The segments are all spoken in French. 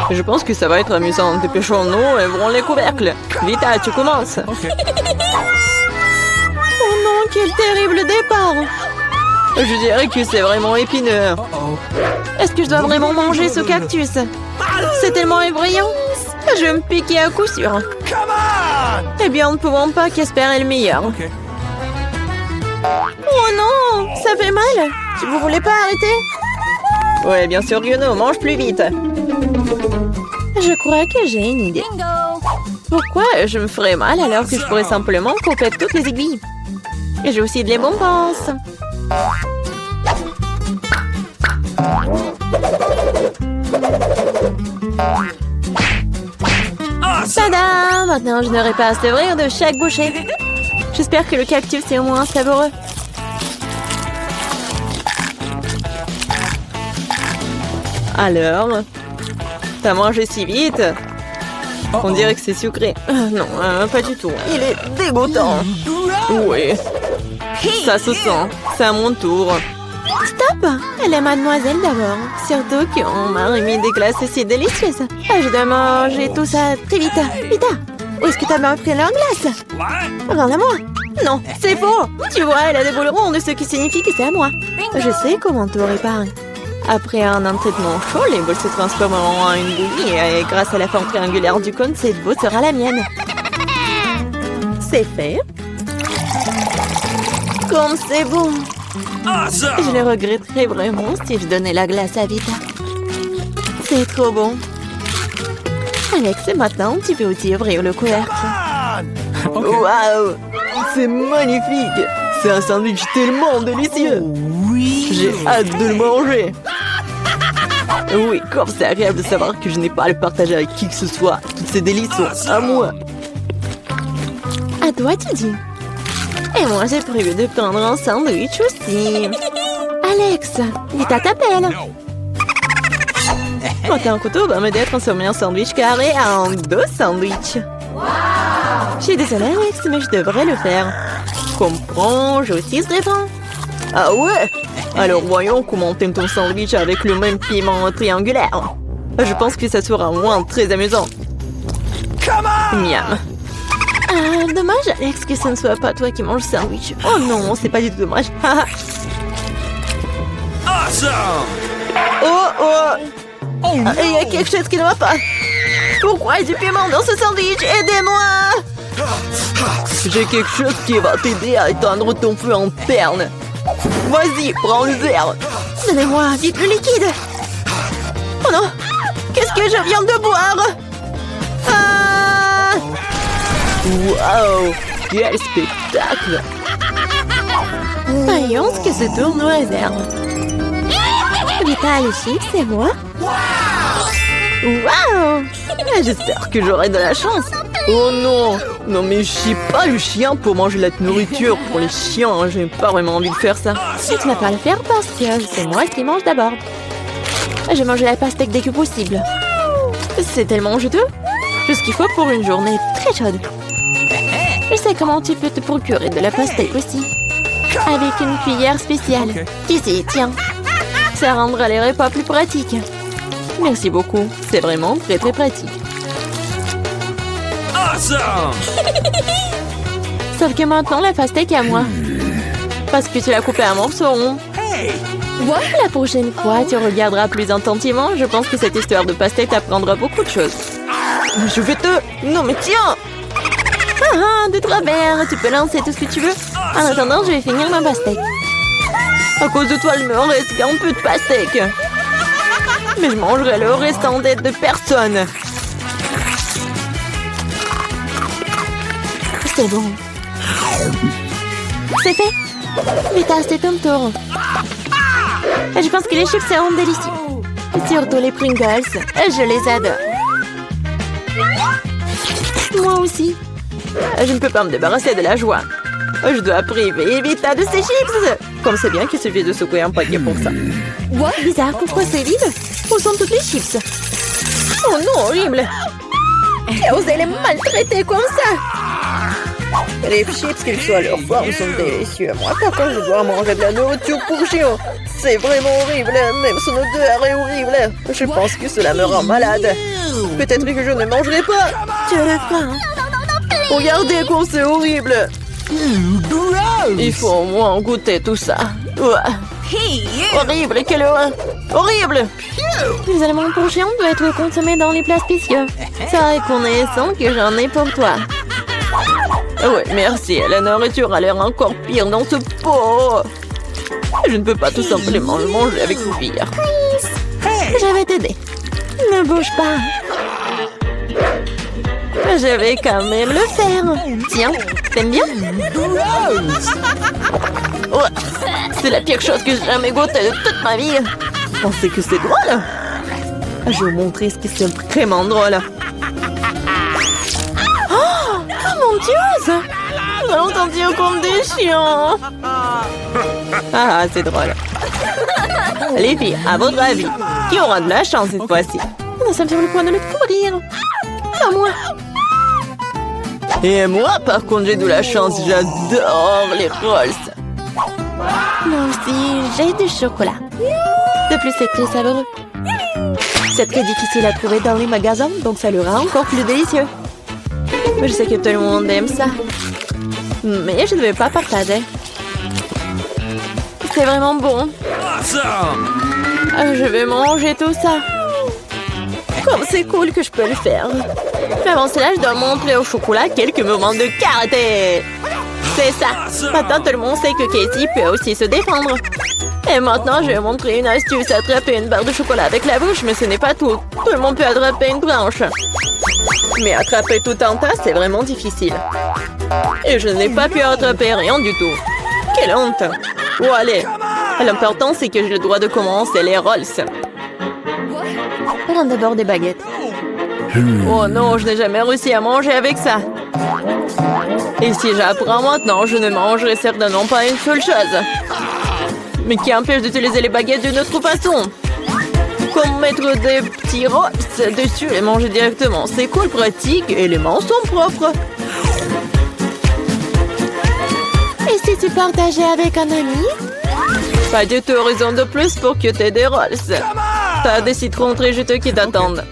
Je pense que ça va être amusant. Dépêchons-nous et ouvrons les couvercles. Vita, tu commences. Ok. Oh non, quel terrible départ. Je dirais que c'est vraiment épineux. Uh-oh. Est-ce que je dois vraiment manger ce cactus? C'est tellement effrayant. Je vais me piquer à coup sûr. Come on! Eh bien, nous ne pouvons pas qu'espérer le meilleur. Ok. Oh non, ça fait mal. Vous voulez pas arrêter? Ouais, bien sûr, Guno, mange plus vite. Je crois que j'ai une idée. Pourquoi je me ferais mal alors que je pourrais simplement couper toutes les aiguilles? Et j'ai aussi des bonbons. Tada! Maintenant, je n'aurai pas à s'ouvrir de chaque bouchée. J'espère que le cactus est au moins savoureux. Alors, t'as mangé si vite? On dirait que c'est sucré. Non, pas du tout. Il est dégoûtant. Oui. Ça se sent. C'est à mon tour. Stop! Elle est mademoiselle d'abord. Surtout qu'on m'a remis des glaces si délicieuses. Je dois manger tout ça très vite. Vita, où est-ce que t'as bien pris leur glace? Rends-la moi. Non, c'est faux. Tu vois, elle a des boules rondes, ce qui signifie que c'est à moi. Je sais comment tout réparer. Après un traitement chaud, les boules se transformeront en une bouillie et grâce à la forme triangulaire du cône, cette boule sera la mienne. C'est fait. Comme c'est bon. Je le regretterais vraiment si je donnais la glace à Vita. C'est trop bon. Alex, maintenant, tu peux aussi ouvrir le couvercle. Waouh! C'est magnifique! C'est un sandwich tellement délicieux! Oui. J'ai hâte de le manger! Oui, comme c'est agréable de savoir que je n'ai pas à le partager avec qui que ce soit. Toutes ces délices sont à moi. À toi, tu dis. Et moi, j'ai prévu de prendre un sandwich aussi. Alex, Vita t'appelle. Monter un couteau va m'aider à transformer un sandwich carré en 2 sandwichs. Je suis désolée, Alex, mais je devrais le faire. Comprends, je aussi se défend. Ah ouais? Alors voyons comment t'aimes ton sandwich avec le même piment triangulaire. Je pense que ça sera au moins très amusant. Miam. Dommage, Alex, que ce ne soit pas toi qui manges le sandwich. Oh non, c'est pas du tout dommage. Oh, il y a quelque chose qui ne va pas. Pourquoi il y a du piment dans ce sandwich? Aidez-moi! J'ai quelque chose qui va t'aider à éteindre ton feu interne. Vas-y, prends le verre. Donnez-moi vite le liquide. Oh non! Qu'est-ce que je viens de boire? Ah! Waouh! Quel spectacle! Voyons ce que ce tour nous réserve. Vita, les chips, c'est moi? Waouh! J'espère que j'aurai de la chance. Oh non! Non mais je suis pas le chien pour manger la nourriture pour les chiens. J'ai pas vraiment envie de faire ça. Et tu vas pas le faire parce que c'est moi qui mange d'abord. Je mange la pastèque dès que possible. C'est tellement juteux. Tout ce qu'il faut pour une journée très chaude. Je sais comment tu peux te procurer de la pastèque aussi. Avec une cuillère spéciale. Ici, tiens. Ça rendra les repas plus pratiques. Merci beaucoup. C'est vraiment très très pratique. Sauf que maintenant, la pastèque est à moi. Parce que tu l'as coupée à morceaux ronds. La prochaine fois, tu regarderas plus attentivement. Je pense que cette histoire de pastèque t'apprendra beaucoup de choses. Je vais te... Non mais tiens! De travers, tu peux lancer tout ce que tu veux. En attendant, je vais finir ma pastèque. À cause de toi, il me reste un peu de pastèque. Mais je mangerai le restant d'aide de personne. C'est bon. C'est fait. Vita, c'est ton tour. Je pense que les chips seront délicieux. Surtout les Pringles. Je les adore. Moi aussi. Je ne peux pas me débarrasser de la joie. Je dois priver Vita de ses chips. Comme c'est bien qu'il suffit de secouer un paquet pour ça. Bizarre, pourquoi c'est vide? Où sont toutes les chips? Oh non, horrible. Et osez les maltraiter comme ça. Les chips, qu'ils soient leur forme, sont délicieux. Moi, par contre, je dois manger de la nourriture pour chiens. c'est vraiment horrible. Même son odeur est horrible. Je pense que cela me rend malade. Peut-être que je ne mangerai pas. Tu as la faim. Regardez comme c'est horrible. Il faut au moins goûter tout ça. Horrible, quelle horreur. Horrible. Les aliments pour chiens doivent être consommés dans les plats spéciaux. C'est reconnaissant que j'en ai pour toi. Ouais, merci. La nourriture a l'air encore pire dans ce pot. Je ne peux pas tout simplement le manger avec une cuillère. Je vais t'aider. Ne bouge pas. Je vais quand même le faire. Tiens, t'aimes bien? Ouais, c'est la pire chose que j'ai jamais goûtée de toute ma vie. Pensez que c'est drôle? Je vais vous montrer ce que c'est vraiment drôle. Oh mon Dieu! Nous allons t'en comme des chiens. Ah, c'est drôle. Les filles, à votre avis, qui aura de la chance cette fois-ci? Nous sommes sur le point de le courir. Pas moi. Et moi, par contre, j'ai de la chance. J'adore les rolls. Moi aussi, j'ai du chocolat. De plus, c'est très savoureux. C'est très difficile à trouver dans les magasins, donc ça le rend encore plus délicieux. Je sais que tout le monde aime ça. Mais je ne vais pas partager. C'est vraiment bon. Je vais manger tout ça. Comme c'est cool que je peux le faire. Mais avant cela, je dois montrer au chocolat quelques moments de karaté. C'est ça. Maintenant, tout le monde sait que Casey peut aussi se défendre. Et maintenant, je vais montrer une astuce. Attraper une barre de chocolat avec la bouche, mais ce n'est pas tout. Tout le monde peut attraper une branche. Mais attraper tout un tas, c'est vraiment difficile. Et je n'ai pas pu attraper rien du tout. Quelle honte. Oh, allez. L'important, c'est que j'ai le droit de commencer les rolls. Prends d'abord des baguettes. Oh non, je n'ai jamais réussi à manger avec ça. Et si j'apprends maintenant, je ne mangerai certainement pas une seule chose. Mais qui empêche d'utiliser les baguettes d'une autre façon? Comme mettre des petits rolls dessus et manger directement. C'est cool, pratique et les mains sont propres. Et si tu partageais avec un ami? Pas du tout, raison de plus pour que tu aies des rolls. T'as des citrons très juteux qui t'attendent.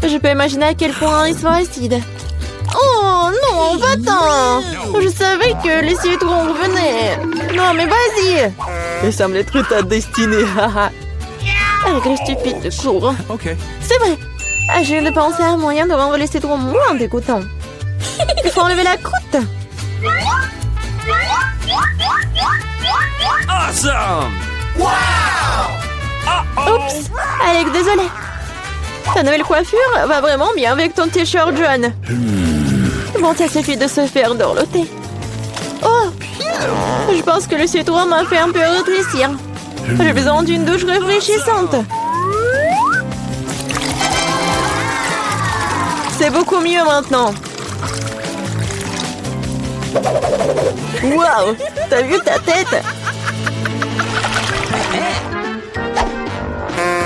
Je peux imaginer à quel point ils sont acides. Oh non, va-t'en! Je savais que les citrons revenaient. Non, mais vas-y! Il semble être ta destinée. Avec les stupides cours. C'est vrai. Je viens de penser à un moyen de rendre les citrons moins dégoûtants. Il faut enlever la croûte. Awesome! Wow! Oups! Alex, désolé. Ta nouvelle coiffure va vraiment bien avec ton t-shirt jaune. Bon, ça suffit de se faire dorloter. Oh! Je pense que le citron m'a fait un peu rétrécir. J'ai besoin d'une douche rafraîchissante. C'est beaucoup mieux maintenant. Waouh! T'as vu ta tête?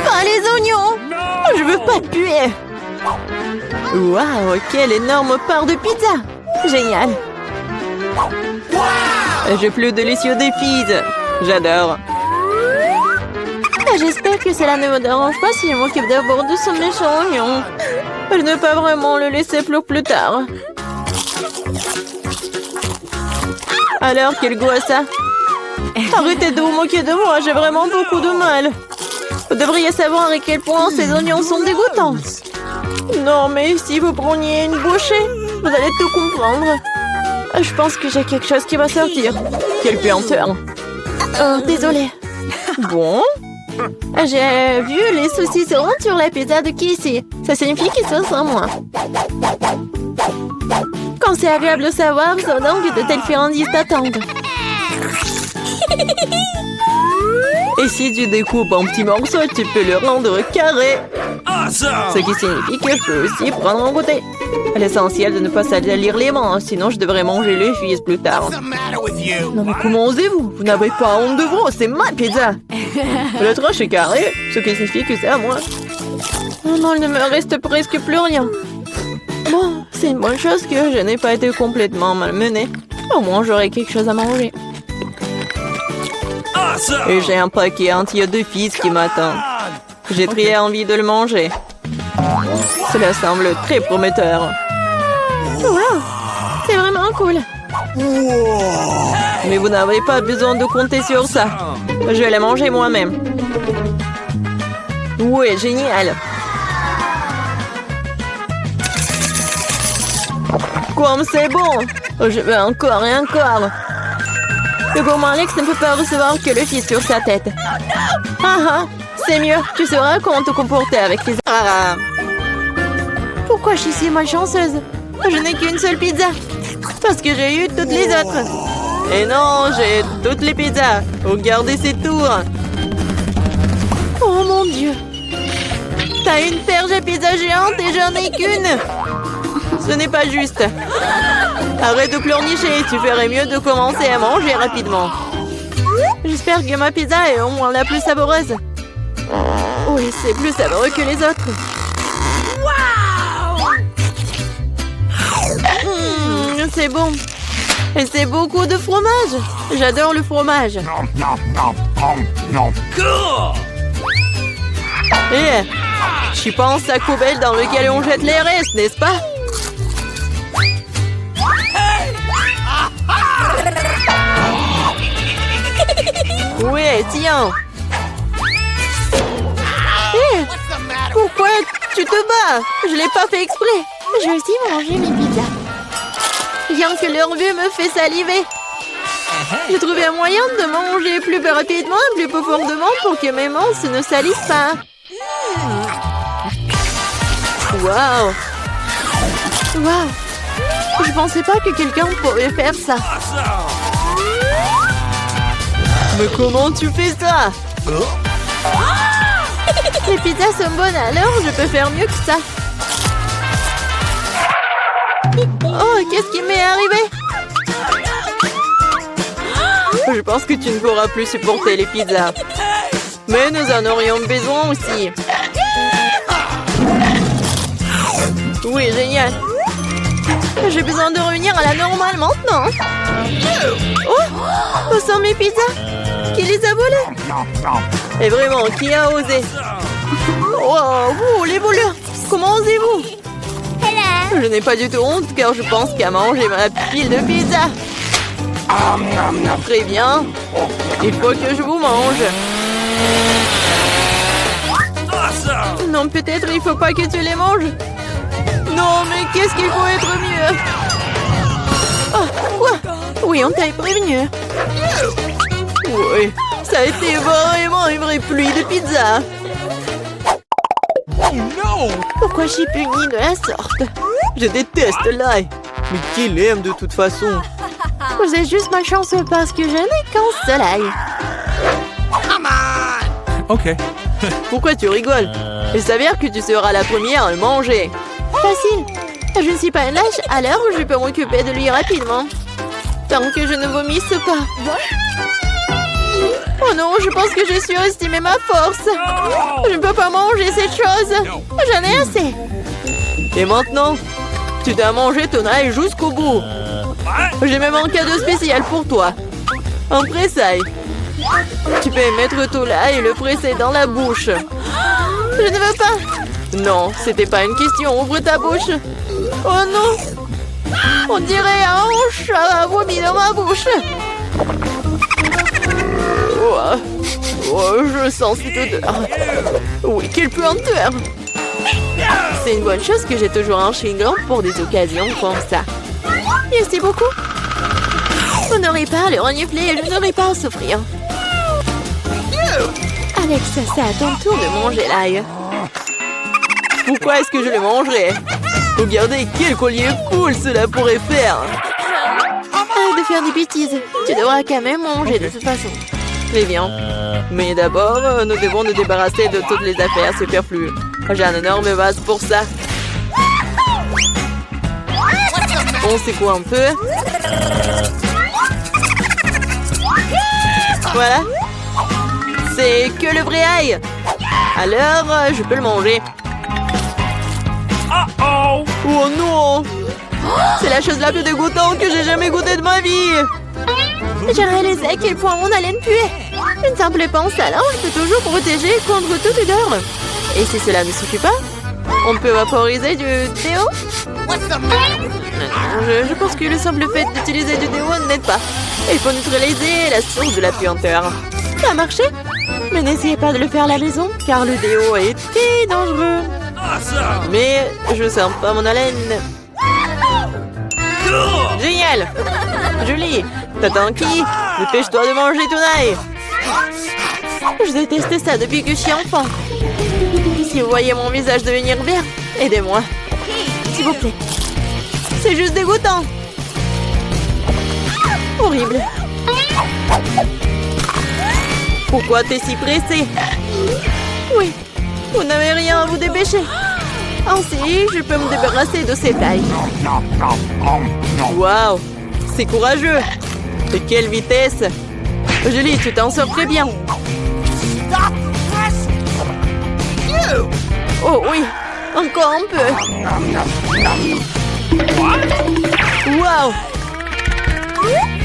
Pas les oignons! Je veux pas puer. Waouh! Quelle énorme part de pizza! Génial! J'ai plus délicieux des pizzas. J'adore. J'espère que cela ne me dérange pas si je m'occupe d'abord de ce méchant oignon. Je ne vais pas vraiment le laisser pour plus tard. Alors, quel goût a ça? Arrêtez de vous moquer de moi, j'ai vraiment beaucoup de mal. Vous devriez savoir à quel point ces oignons sont dégoûtants. Non, mais si vous preniez une bouchée, vous allez tout comprendre. Je pense que j'ai quelque chose qui va sortir. Quelle puanteur. Oh, désolée. Bon. J'ai vu les saucisses rondes sur la pizza de Casey. Ça signifie que ça sera moi. Quand c'est agréable de savoir, ça donc de tels friandises t'attendent. Et si tu découpes en petits morceaux, tu peux le rendre carré. Ce qui signifie que je peux aussi prendre un goûter. L'essentiel de ne pas salir les mains, sinon je devrais manger les fils plus tard. Non mais comment osez-vous? Vous n'avez pas honte de vous, c'est ma pizza. Le tranche est carré, ce qui signifie que c'est à moi. Oh non, il ne me reste presque plus rien. Bon, c'est une bonne chose que je n'ai pas été complètement malmenée. Au moins j'aurai quelque chose à manger. Et j'ai un paquet entier de fils qui m'attend. J'ai très envie de le manger. Cela semble très prometteur. Wow, c'est vraiment cool. Mais vous n'avez pas besoin de compter sur ça. Je vais les manger moi-même. Ouais, génial. Comme c'est bon. Je veux encore et encore. Le gourmand Alex ne peut pas recevoir que le fils sur sa tête. Ah ah, c'est mieux. Tu sauras comment te comporter avec les... Ah. Pourquoi je suis si malchanceuse? Je n'ai qu'une seule pizza. Parce que j'ai eu toutes les autres. Et non, j'ai toutes les pizzas. Regardez ces tours. Oh mon Dieu. T'as une perche à pizza géante et j'en ai qu'une. Ce n'est pas juste. Arrête de pleurnicher. Tu ferais mieux de commencer à manger rapidement. J'espère que ma pizza est au moins la plus savoureuse. Oui, c'est plus savoureux que les autres. C'est bon. Et c'est beaucoup de fromage. J'adore le fromage. Et tu penses à poubelle dans lequel on jette les restes, n'est-ce pas? Ouais, tiens. Pourquoi tu te bats? Je l'ai pas fait exprès. Je vais aussi manger mes pizzas. Rien que leur vue me fait saliver. J'ai trouvé un moyen de manger plus rapidement et plus profondément pour que mes mains ne salissent pas. Waouh! Waouh! Je pensais pas que quelqu'un pourrait faire ça. Mais comment tu fais ça? Les pizzas sont bonnes, alors je peux faire mieux que ça. Oh, qu'est-ce qui m'est arrivé? Je pense que tu ne pourras plus supporter les pizzas. Mais nous en aurions besoin aussi. Oui, génial. J'ai besoin de revenir à la normale maintenant. Oh, où sont mes pizzas? Qui les a volées? Et vraiment, qui a osé? Oh, vous, les voleurs! Comment osez-vous? Je n'ai pas du tout honte car je pense qu'à manger ma pile de pizza. Très bien. Il faut que je vous mange. Non, peut-être il faut pas que tu les manges. Non, mais qu'est-ce qu'il faut être mieux? Oh, quoi? Oui, on t'a prévenu. Oui, ça a été vraiment une vraie pluie de pizza. Pourquoi je suis punie de la sorte? Je déteste l'ail. Mais qui l'aime de toute façon? Vous êtes juste malchanceux parce que je n'ai qu'un seul ail. Ok. Pourquoi tu rigoles? Il s'avère que tu seras la première à le manger. Facile. Je ne suis pas une lâche, alors je peux m'occuper de lui rapidement. Tant que je ne vomisse pas. Oh non, je pense que j'ai surestimé ma force. Je ne peux pas manger cette chose. J'en ai assez. Et maintenant, tu dois manger ton ail jusqu'au bout. J'ai même un cadeau spécial pour toi. Un pressail. Tu peux mettre tout l'ail et le presser dans la bouche. Je ne veux pas. Non, c'était pas une question. Ouvre ta bouche. Oh non. On dirait un chat a vomi dans ma bouche. Oh, je sens cette odeur. Oui, quelle puanteur. C'est une bonne chose que j'ai toujours un chewing-gum pour des occasions comme ça. Merci beaucoup. Vous n'aurez pas à le renifler et je n'aurai pas à souffrir. Alex, c'est à ton tour de manger l'ail. Pourquoi est-ce que je le mangerais? Regardez quel collier cool cela pourrait faire. Arrête de faire des bêtises. Tu devras quand même manger de toute façon. Très bien. Mais d'abord, nous devons nous débarrasser de toutes les affaires superflues. J'ai un énorme vase pour ça. On secoue un peu. Voilà. C'est que le vrai ail. Alors, je peux le manger. Oh non! C'est la chose la plus dégoûtante que j'ai jamais goûtée de ma vie. J'ai réalisé à quel point mon haleine puait. Une simple pince à linge peut toujours protéger contre toute odeur. Et si cela ne suffit pas, on peut vaporiser du déo. Je pense que le simple fait d'utiliser du déo n'aide pas. Il faut neutraliser la source de la puanteur. Ça a marché? Mais n'essayez pas de le faire à la maison, car le déo est très dangereux. Mais je sens pas mon haleine. Génial! Julie, t'attends qui? Dépêche-toi de manger ton ail. Je déteste ça depuis que je suis enfant. Si vous voyez mon visage devenir vert, aidez-moi. S'il vous plaît. C'est juste dégoûtant. Horrible. Pourquoi t'es si pressé? Oui, vous n'avez rien à vous dépêcher. Ainsi, je peux me débarrasser de ces tailles. Waouh, c'est courageux. De quelle vitesse! Julie, tu t'en sors très bien. Oh oui, encore un peu. Waouh!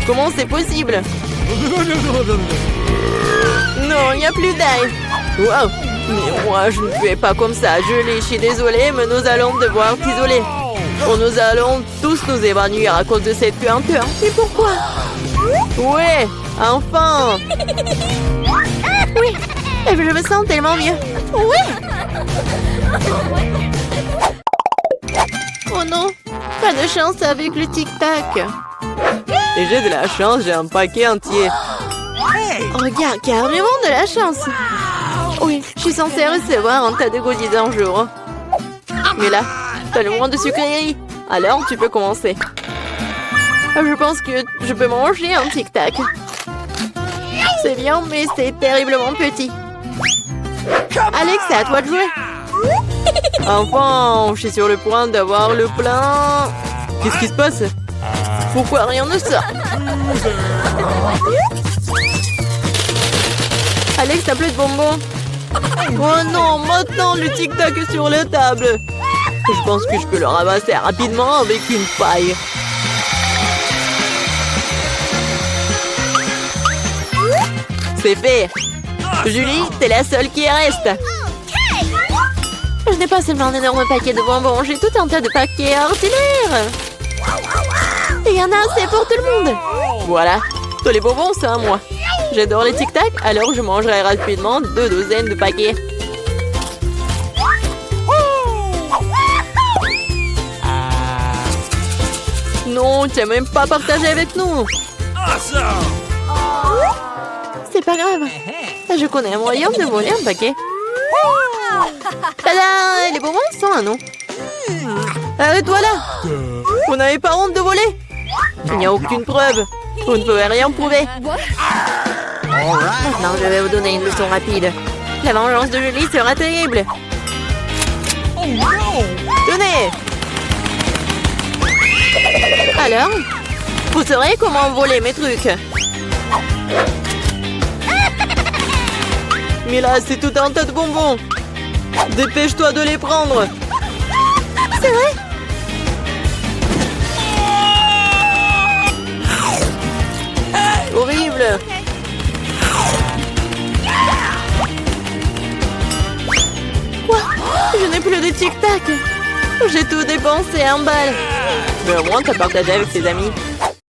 Comment c'est possible? Non, il n'y a plus d'ail. Waouh! Mais moi, je ne fais pas comme ça. Julie, je suis désolée, mais nous allons devoir t'isoler. Oh, nous allons tous nous évanouir à cause de cette puanteur. Et pourquoi? Ouais, enfin! Oui, et je me sens tellement mieux. Oui! Oh non, pas de chance avec le tic-tac. Et j'ai de la chance, j'ai un paquet entier. Regarde, carrément de la chance. Oui, je suis censée recevoir un tas de goodies un jour. Mais là, t'as le moins de sucreries. Alors, tu peux commencer. Je pense que je peux manger un tic-tac. C'est bien, mais c'est terriblement petit. Alex, c'est à toi de jouer. Enfin, je suis sur le point d'avoir le plein. Qu'est-ce qui se passe? Pourquoi rien ne sort? Alex, t'as plus de bonbons. Oh non, maintenant le tic-tac est sur la table. Je pense que je peux le ramasser rapidement avec une paille. C'est fait. Julie, t'es la seule qui reste. Je n'ai pas seulement un énorme paquet de bonbons, j'ai tout un tas de paquets ordinaires. Et il y en a assez pour tout le monde. Voilà, tous les bonbons, c'est à moi. J'adore les tic-tac, alors je mangerai rapidement 2 douzaines de paquets. Non, tu n'as même pas partagé avec nous. C'est pas grave. Je connais un moyen de voler un paquet. Tada! Les bonbons sont à nous. Arrête-toi là! Vous n'avez pas honte de voler? Il n'y a aucune preuve. Vous ne pouvez rien prouver. Maintenant, je vais vous donner une leçon rapide. La vengeance de Julie sera terrible. Tenez! Alors, vous saurez comment voler mes trucs. Mais là, c'est tout un tas de bonbons. Dépêche-toi de les prendre. C'est vrai? Horrible. Quoi? Je n'ai plus de tic-tac. J'ai tout dépensé en balles. Mais au moins, t'as partagé avec tes amis.